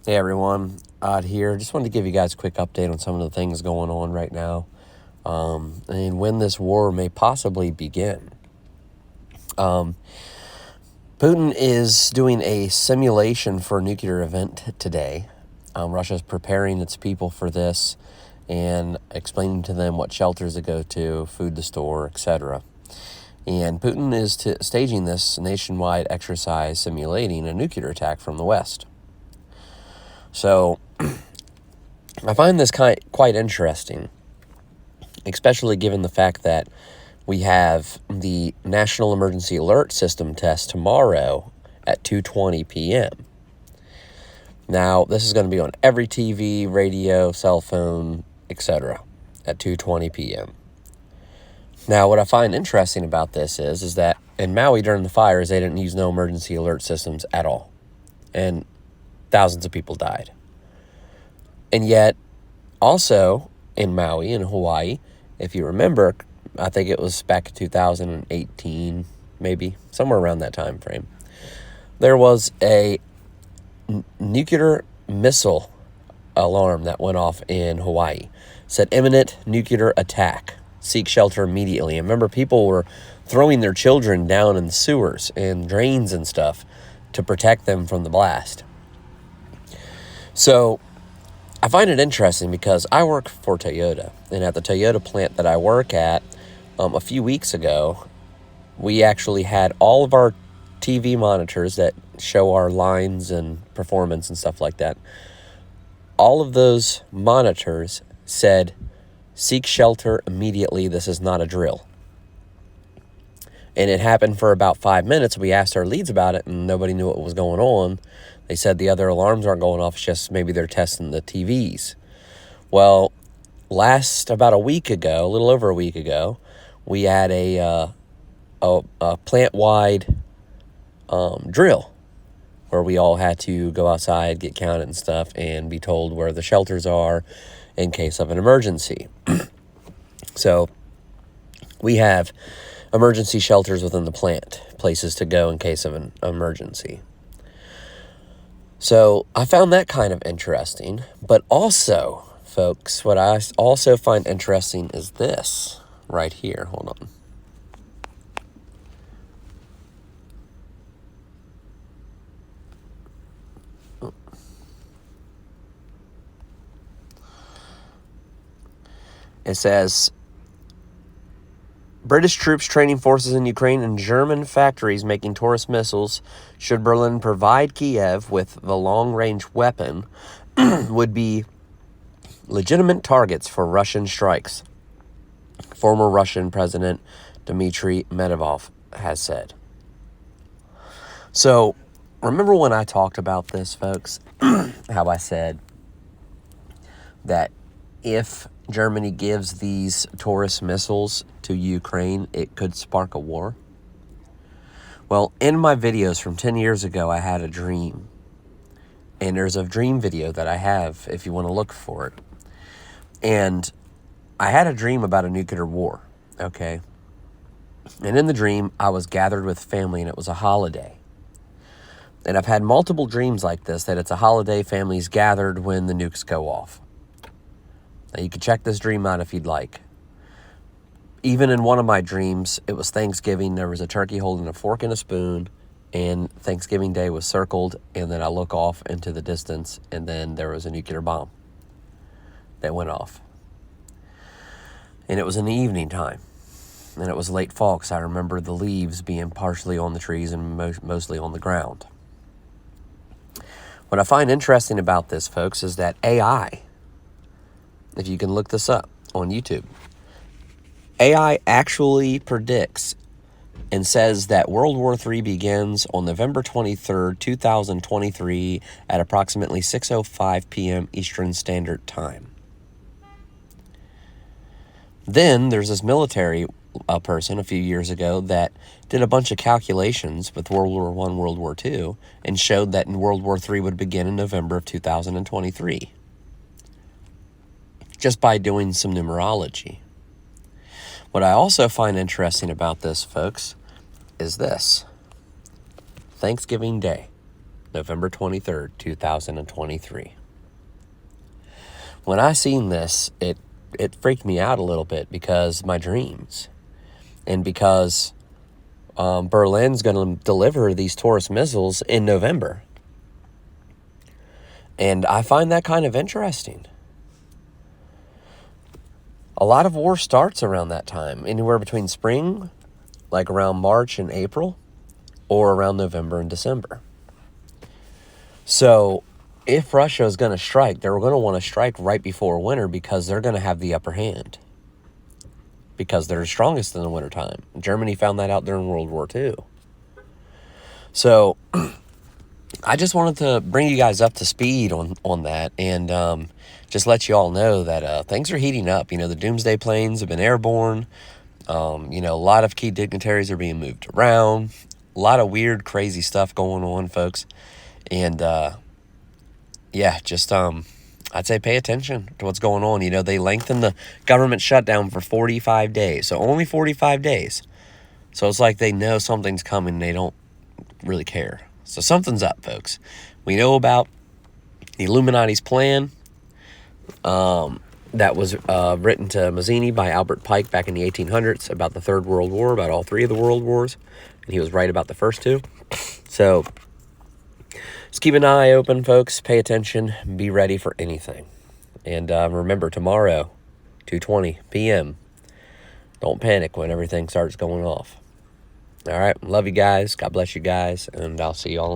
Hey everyone, Odd here. Just wanted to give you guys a quick update on some of the things going on right now, and when this war may possibly begin. Putin is doing a simulation for a nuclear event today. Russia's preparing its people for this and explaining to them what shelters to go to, food to store, etc. And Putin is staging this nationwide exercise simulating a nuclear attack from the West. So I find this quite interesting, especially given the fact that we have the National Emergency Alert System test tomorrow at 2:20 p.m. Now, this is going to be on every TV, radio, cell phone, etc. at 2:20 p.m. Now, what I find interesting about this is that in Maui during the fires, they didn't use no emergency alert systems at all. And thousands of people died. And yet, also in Maui, in Hawaii, if you remember, I think it was back in 2018, maybe, somewhere around that time frame, there was a nuclear missile alarm that went off in Hawaii. It said imminent nuclear attack. Seek shelter immediately. And remember, people were throwing their children down in the sewers and drains and stuff to protect them from the blast. So I find it interesting because I work for Toyota, and at the Toyota plant that I work at, a few weeks ago, we actually had all of our TV monitors that show our lines and performance and stuff like that. All of those monitors said, seek shelter immediately, this is not a drill. And it happened for about 5 minutes. We asked our leads about it, and nobody knew what was going on. They said the other alarms aren't going off, it's just maybe they're testing the TVs. Well, about a week ago, a little over a week ago, we had a plant-wide drill where we all had to go outside, get counted and stuff, and be told where the shelters are in case of an emergency. So we have emergency shelters within the plant, places to go in case of an emergency. So I found that kind of interesting. But also, folks, what I also find interesting is this right here. Hold on. It says, British troops training forces in Ukraine and German factories making Taurus missiles. Should Berlin provide Kiev with the long-range weapon, would be legitimate targets for Russian strikes, former Russian President Dmitry Medvedev has said. So, remember when I talked about this, folks, how I said that if Germany gives these Taurus missiles to Ukraine, it could spark a war? Well, in my videos from 10 years ago, I had a dream. And there's a dream video that I have if you want to look for it. And I had a dream about a nuclear war, okay? And in the dream, I was gathered with family, and it was a holiday. And I've had multiple dreams like this, that it's a holiday, families gathered when the nukes go off. Now, you can check this dream out if you'd like. Even in one of my dreams, it was Thanksgiving. There was a turkey holding a fork and a spoon, and Thanksgiving Day was circled, and then I look off into the distance, and then there was a nuclear bomb that went off. And it was in the evening time, and it was late fall, because I remember the leaves being partially on the trees and mostly on the ground. What I find interesting about this, folks, is that AI, if you can look this up on YouTube, AI actually predicts and says that World War III begins on November 23rd, 2023 at approximately 6:05 p.m. Eastern Standard Time. Then there's this military person a few years ago that did a bunch of calculations with World War I, World War II, and showed that World War III would begin in November of 2023. Just by doing some numerology. What I also find interesting about this, folks, is this. Thanksgiving Day, November 23rd, 2023. When I seen this, it freaked me out a little bit because my dreams. And because Berlin's going to deliver these Taurus missiles in November. And I find that kind of interesting. A lot of war starts around that time, anywhere between spring, like around March and April, or around November and December. So if Russia is going to strike, they're going to want to strike right before winter because they're going to have the upper hand. Because they're strongest in the wintertime. Germany found that out during World War II. So I just wanted to bring you guys up to speed on that and just let you all know that things are heating up. The doomsday planes have been airborne. A lot of key dignitaries are being moved around. A lot of weird, crazy stuff going on, folks. And I'd say pay attention to what's going on. They lengthened the government shutdown for 45 days. So only 45 days. So it's like they know something's coming and they don't really care. So something's up, folks. We know about the Illuminati's plan that was written to Mazzini by Albert Pike back in the 1800s about the Third World War, about all three of the world wars. And he was right about the first two. So just keep an eye open, folks. Pay attention. Be ready for anything. And remember, tomorrow, 2:20 p.m., don't panic when everything starts going off. All right. Love you guys. God bless you guys. And I'll see you all